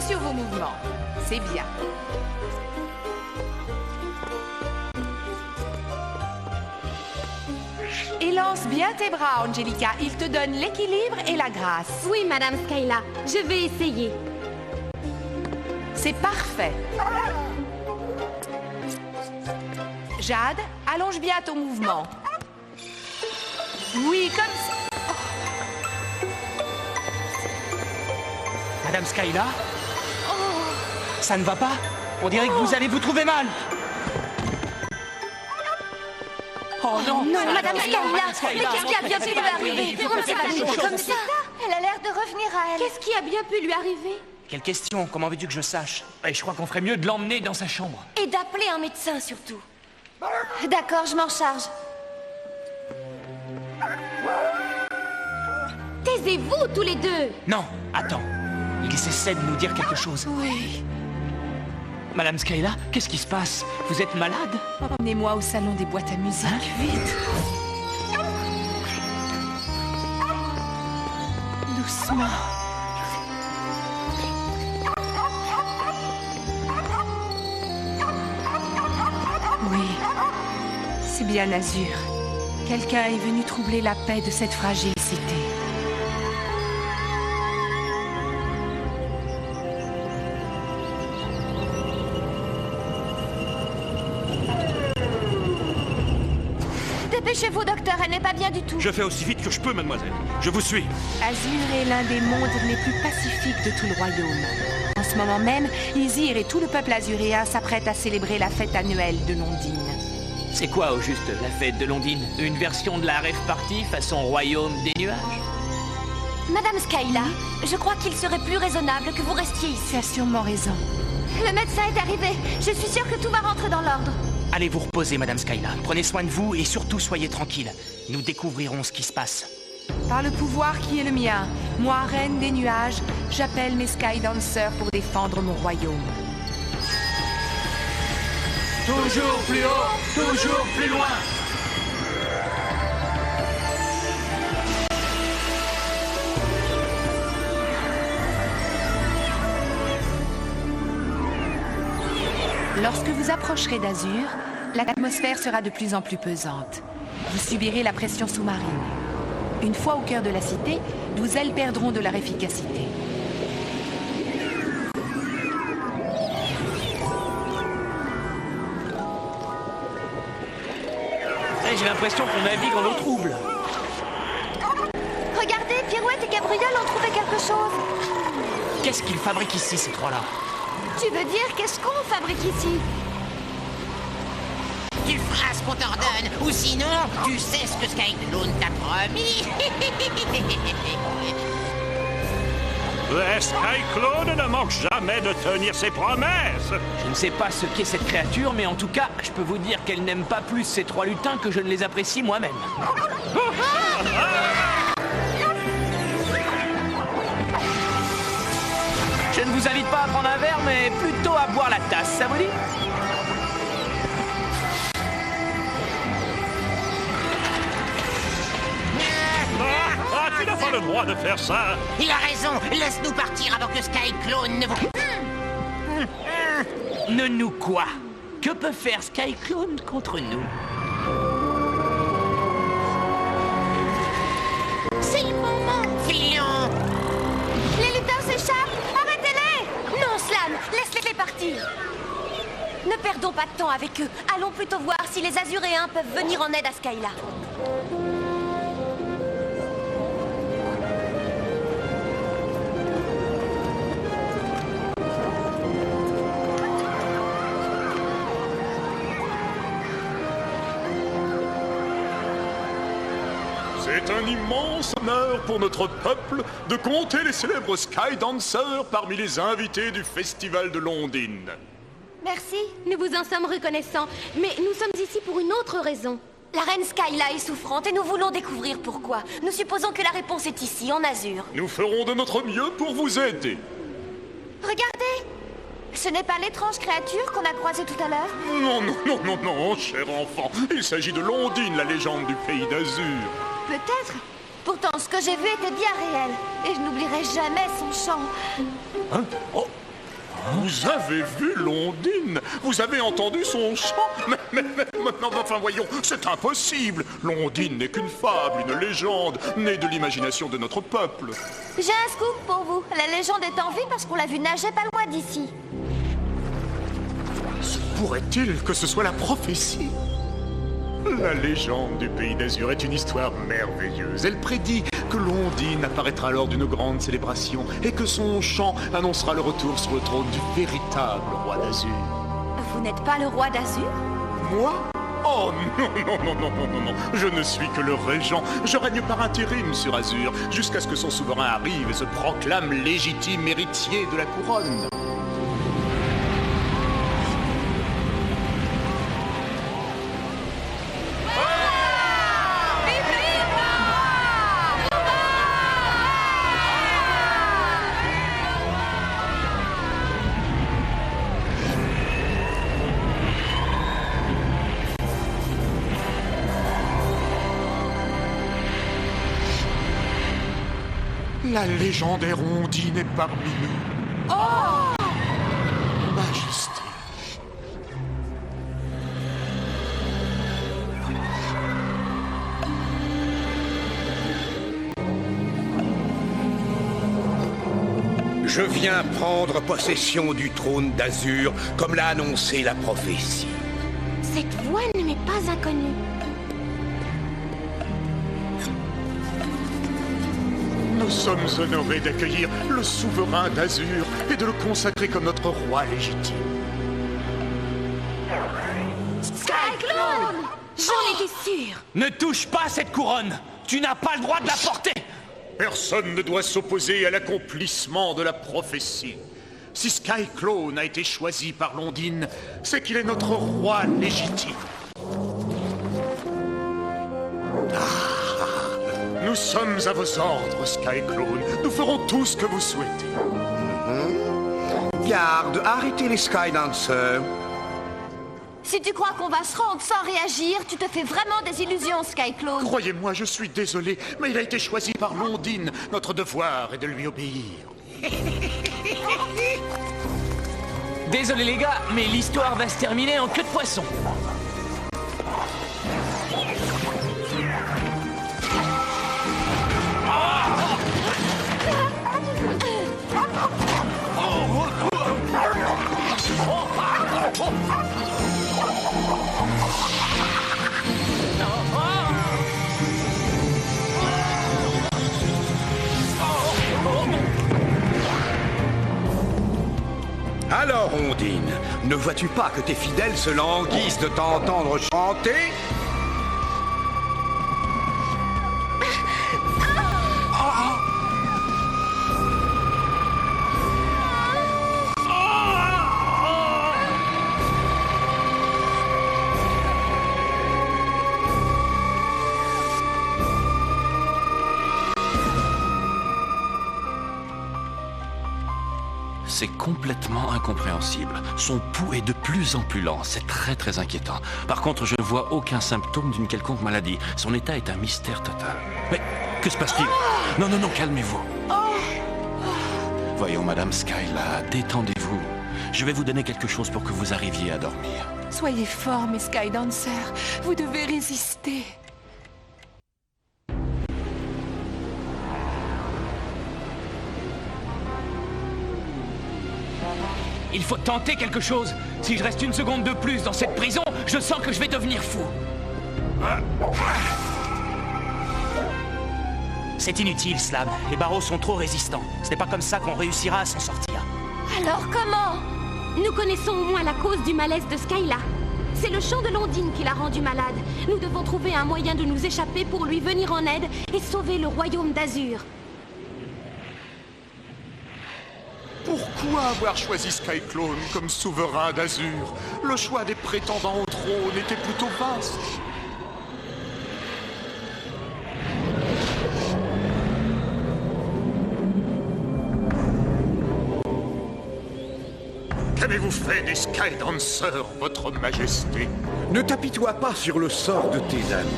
sur vos mouvements. C'est bien. Et lance bien tes bras, Angelica. Il te donne l'équilibre et la grâce. Oui, Madame Skyla, je vais essayer. C'est parfait. Jade, allonge bien ton mouvement. Oui, comme ça. Madame Skyla? Ça ne va pas? On dirait que vous allez vous trouver mal. Oh non! Non, Madame Skyla, mais Skyla, qu'est-ce qui a bien pu lui arriver? Pourquoi s'est passé comme ça? Elle a l'air de revenir à elle. Qu'est-ce qui a bien pu lui arriver? Quelle question? Comment veux-tu que je sache? Et je crois qu'on ferait mieux de l'emmener dans sa chambre. Et d'appeler un médecin surtout. D'accord, je m'en charge. Taisez-vous tous les deux! Non, attends. Il essaie de nous dire quelque chose. Oui. Madame Skyla, qu'est-ce qui se passe? Vous êtes malade? Emmenez-moi au salon des boîtes à musique, vite. Doucement. Oui, c'est bien Azur. Quelqu'un est venu troubler la paix de cette fragile cité. Dépêchez-vous, docteur, elle n'est pas bien du tout. Je fais aussi vite que je peux, mademoiselle. Je vous suis. Azur est l'un des mondes les plus pacifiques de tout le royaume. En ce moment même, Izir et tout le peuple azuréen s'apprêtent à célébrer la fête annuelle de Londine. C'est quoi au juste la fête de Londine? Une version de la rave party façon royaume des nuages? Madame Skyla, je crois qu'il serait plus raisonnable que vous restiez ici. Tu as sûrement raison. Le médecin est arrivé. Je suis sûre que tout va rentrer dans l'ordre. Allez vous reposer, Madame Skyla. Prenez soin de vous et surtout soyez tranquille. Nous découvrirons ce qui se passe. Par le pouvoir qui est le mien, moi, reine des nuages, j'appelle mes Sky Dancers pour défendre mon royaume. Toujours plus haut, toujours plus loin! Lorsque vous approcherez d'Azur, l'atmosphère sera de plus en plus pesante. Vous subirez la pression sous-marine. Une fois au cœur de la cité, 12 ailes perdront de leur efficacité. J'ai l'impression qu'on navigue en eau trouble. Regardez, Pirouette et Gabriel ont trouvé quelque chose. Qu'est-ce qu'ils fabriquent ici, ces trois-là? Tu veux dire qu'est-ce qu'on fabrique ici? Tu feras ce qu'on t'ordonne, ou sinon, tu sais ce que Skyclone t'a promis. Le Skyclone ne manque jamais de tenir ses promesses. Je ne sais pas ce qu'est cette créature, mais en tout cas, je peux vous dire qu'elle n'aime pas plus ces trois lutins que je ne les apprécie moi-même. Je ne vous invite pas à prendre un verre, mais plutôt à boire la tasse, ça vous dit? Tu n'as pas le droit de faire ça. Il a raison, laisse-nous partir avant que Skyclone ne vous... Ne nous quoi? Que peut faire Skyclone contre nous? C'est le moment. Filons. Les lutins s'échappent. Arrêtez-les. Non, Slam, laisse-les partir. Ne perdons pas de temps avec eux. Allons plutôt voir si les Azuréens peuvent venir en aide à Skyla. C'est un immense honneur pour notre peuple de compter les célèbres Sky Dancers parmi les invités du Festival de Londine. Merci. Nous vous en sommes reconnaissants, mais nous sommes ici pour une autre raison. La reine Skyla est souffrante et nous voulons découvrir pourquoi. Nous supposons que la réponse est ici, en Azur. Nous ferons de notre mieux pour vous aider. Regardez. Ce n'est pas l'étrange créature qu'on a croisée tout à l'heure? Non, non, non, non, non, cher enfant. Il s'agit de Londine, la légende du pays d'Azur. Peut-être. Pourtant, ce que j'ai vu était bien réel. Et je n'oublierai jamais son chant. Hein? Oh, Vous avez vu Londine? Vous avez entendu son chant? Mais, non, enfin voyons, c'est impossible. Londine n'est qu'une fable, une légende, née de l'imagination de notre peuple. J'ai un scoop pour vous. La légende est en vie parce qu'on l'a vu nager pas loin d'ici. Se pourrait-il que ce soit la prophétie? La légende du pays d'Azur est une histoire merveilleuse. Elle prédit que Londine apparaîtra lors d'une grande célébration et que son chant annoncera le retour sur le trône du véritable roi d'Azur. Vous n'êtes pas le roi d'Azur? Moi? Oh non. Je ne suis que le régent. Je règne par intérim sur Azur jusqu'à ce que son souverain arrive et se proclame légitime héritier de la couronne. La légendaire Ondine est parmi nous. Oh! Majesté. Je viens prendre possession du trône d'Azur, comme l'a annoncé la prophétie. Cette voix ne m'est pas inconnue. Nous sommes honorés d'accueillir le souverain d'Azur et de le consacrer comme notre roi légitime. Skyclone! J'en étais sûre. Ne touche pas à cette couronne. Tu n'as pas le droit de la porter. Personne ne doit s'opposer à l'accomplissement de la prophétie. Si Skyclone a été choisi par Londine, c'est qu'il est notre roi légitime. Nous sommes à vos ordres, Skyclone. Nous ferons tout ce que vous souhaitez. Garde, arrêtez les Skydancers. Si tu crois qu'on va se rendre sans réagir, tu te fais vraiment des illusions, Skyclone. Croyez-moi, je suis désolé, mais il a été choisi par Londine. Notre devoir est de lui obéir. Désolé les gars, mais l'histoire va se terminer en queue de poisson. Alors, Ondine, ne vois-tu pas que tes fidèles se languissent de t'entendre chanter? C'est complètement incompréhensible. Son pouls est de plus en plus lent. C'est très inquiétant. Par contre, je ne vois aucun symptôme d'une quelconque maladie. Son état est un mystère total. Mais que se passe-t-il? Non, calmez-vous. Voyons, Madame Skyla, détendez-vous. Je vais vous donner quelque chose pour que vous arriviez à dormir. Soyez forts, mes Skydancers. Vous devez résister. Il faut tenter quelque chose. Si je reste une seconde de plus dans cette prison, je sens que je vais devenir fou. C'est inutile, Slam. Les barreaux sont trop résistants. Ce n'est pas comme ça qu'on réussira à s'en sortir. Alors comment? Nous connaissons au moins la cause du malaise de Skyla. C'est le chant de Londine qui l'a rendu malade. Nous devons trouver un moyen de nous échapper pour lui venir en aide et sauver le royaume d'Azur. Pourquoi avoir choisi Skyclone comme souverain d'Azur? Le choix des prétendants au trône était plutôt vaste. Qu'avez-vous fait des Skydancers, votre majesté? Ne t'apitoie pas sur le sort de tes amis.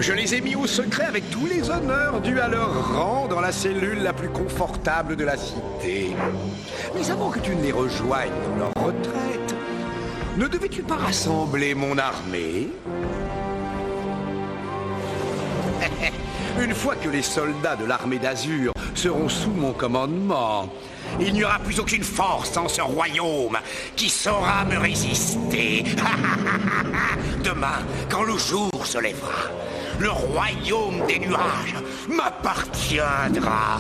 Je les ai mis au secret avec tous les honneurs dus à leur rang dans la cellule la plus confortable de la cité. Mais avant que tu ne les rejoignes dans leur retraite, ne devais-tu pas rassembler mon armée? Une fois que les soldats de l'armée d'Azur seront sous mon commandement, il n'y aura plus aucune force dans ce royaume qui saura me résister. Demain, quand le jour se lèvera, le royaume des nuages m'appartiendra.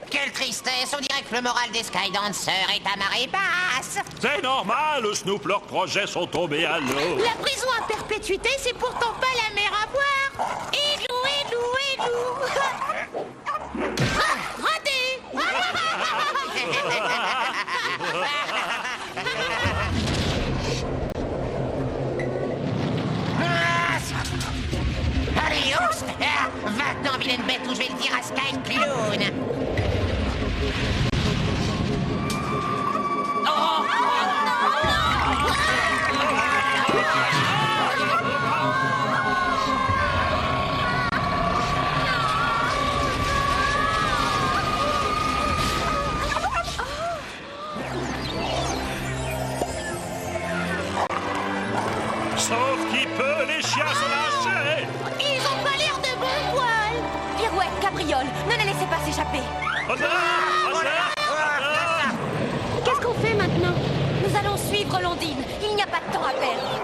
Quelle tristesse, on dirait que le moral des Skydancers est à marée basse. C'est normal, Snoop, leurs projets sont tombés à l'eau. La prison à perpétuité, c'est pourtant pas la mer à boire. Igloo, igloo, igloo. Ah, raté. Allez, oust! Va-t'en, vilaine bête, ou je vais le dire à Skyclone. Sauf qui peut, les chiens sont lâchés. Ils ont pas l'air de bon poil. Pirouette, cabriole, ne les laissez pas s'échapper. Qu'est-ce qu'on fait maintenant? Nous allons suivre Londine. Il n'y a pas de temps à perdre.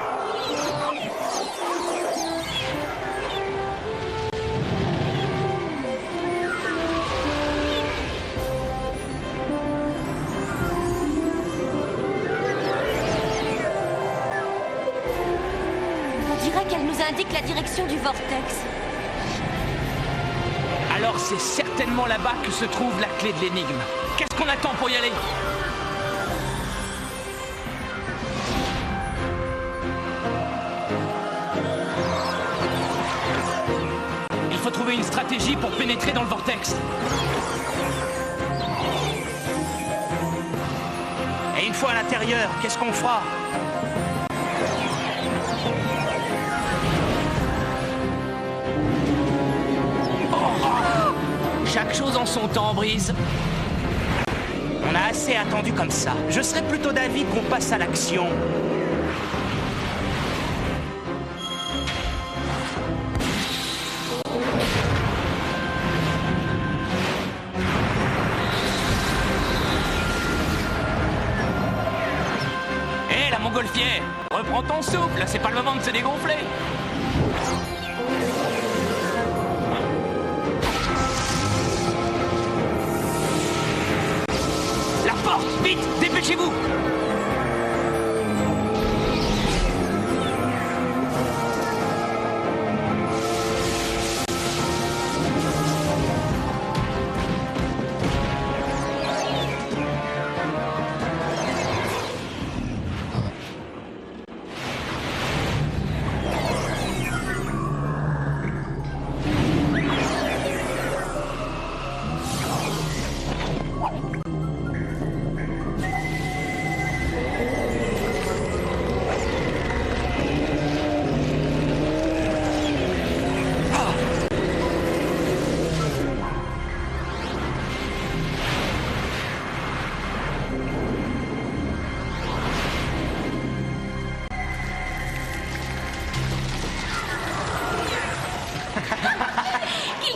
On dirait qu'elle nous indique la direction du vortex. Alors c'est certainement là-bas que se trouve la clé de l'énigme. Qu'est-ce qu'on attend pour y aller? Il faut trouver une stratégie pour pénétrer dans le vortex. Et une fois à l'intérieur, qu'est-ce qu'on fera? Chaque chose en son temps, Brise. On a assez attendu comme ça. Je serais plutôt d'avis qu'on passe à l'action. Hé, la montgolfière, reprends ton souffle, c'est pas le moment de se dégonfler. Vite, dépêchez-vous!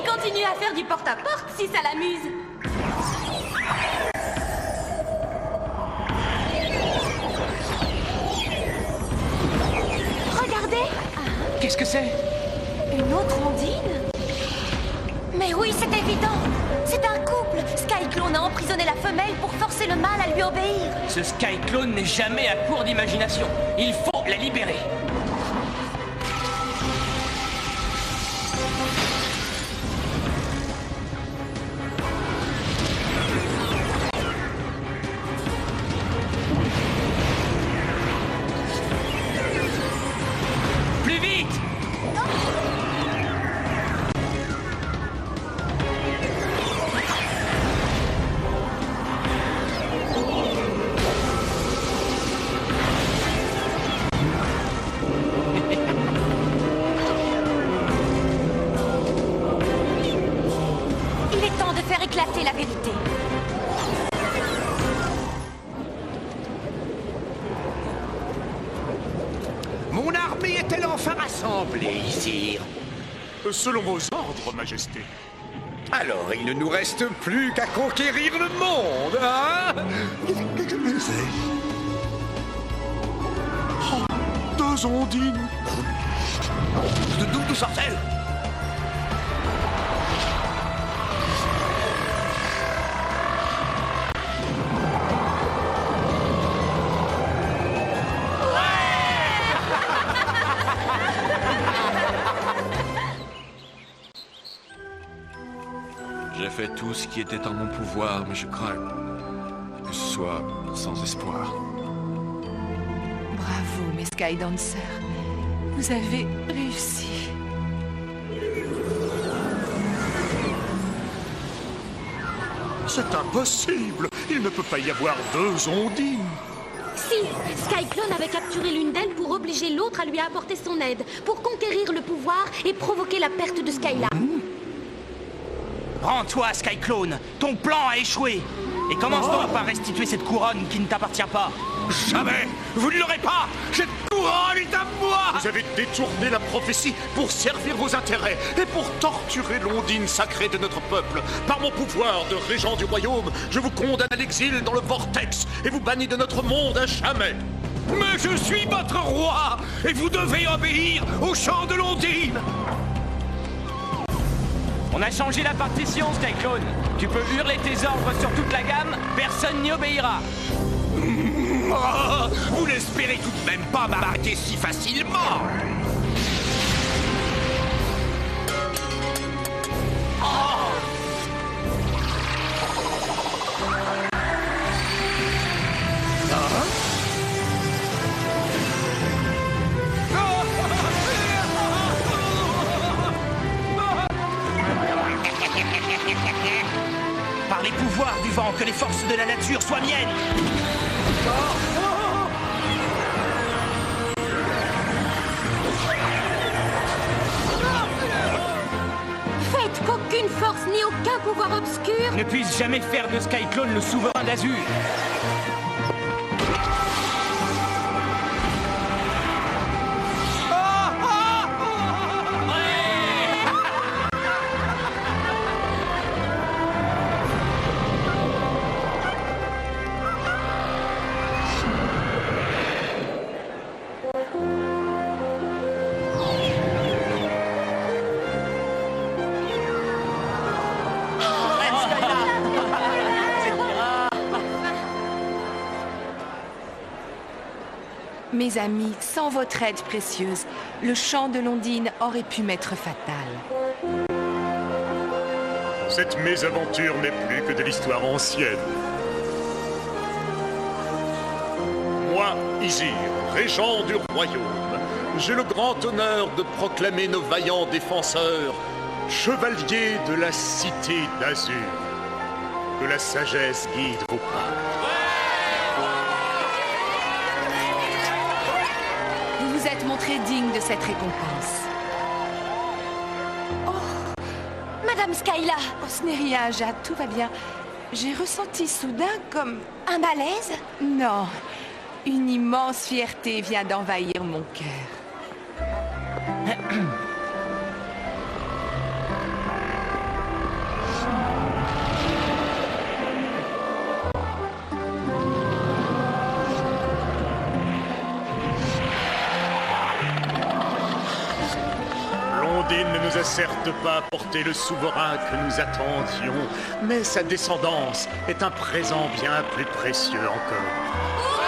Continue à faire du porte-à-porte si ça l'amuse. Regardez! Qu'est-ce que c'est? Une autre ondine? Mais oui, c'est évident! C'est un couple! Skyclone a emprisonné la femelle pour forcer le mâle à lui obéir. Ce Skyclone n'est jamais à court d'imagination. Il faut la libérer. éclater la vérité. Mon armée est-elle enfin rassemblée, Isir? Selon vos ordres, Majesté. Alors, il ne nous reste plus qu'à conquérir le monde, hein? Oh, 2 ondines. D'où sort-elle? J'ai fait tout ce qui était en mon pouvoir, mais je crains que ce soit sans espoir. Bravo, mes Skydancers. Vous avez réussi. C'est impossible. Il ne peut pas y avoir 2 ondines. Si, Skyclone avait capturé l'une d'elles pour obliger l'autre à lui apporter son aide, pour conquérir le pouvoir et provoquer la perte de Skyla. Rends-toi, Skyclone. Ton plan a échoué. Et commence donc par restituer cette couronne qui ne t'appartient pas. Jamais! Vous ne l'aurez pas! Cette couronne est à moi! Vous avez détourné la prophétie pour servir vos intérêts et pour torturer l'ondine sacrée de notre peuple. Par mon pouvoir de régent du royaume, je vous condamne à l'exil dans le vortex et vous bannis de notre monde à jamais. Mais je suis votre roi et vous devez obéir au chant de l'ondine! On a changé la partition, Skyclone. Tu peux hurler tes ordres sur toute la gamme, personne n'y obéira. Oh, vous n'espérez tout de même pas m'arrêter si facilement! Par les pouvoirs du vent, que les forces de la nature soient miennes. Faites qu'aucune force ni aucun pouvoir obscur Ne puisse jamais faire de Skyclone le souverain d'Azur. Mes amis, sans votre aide précieuse, le chant de l'ondine aurait pu m'être fatal. Cette mésaventure n'est plus que de l'histoire ancienne. Moi, Isir, régent du royaume, j'ai le grand honneur de proclamer nos vaillants défenseurs chevaliers de la cité d'Azur. Que la sagesse guide vos pas. Vous vous êtes montré digne de cette récompense. Madame Skyla, Oh, ce n'est rien, Jade, tout va bien. J'ai ressenti soudain comme... un malaise? Non, une immense fierté vient d'envahir mon cœur. L'ondine ne nous a certes pas apporté le souverain que nous attendions, mais sa descendance est un présent bien plus précieux encore.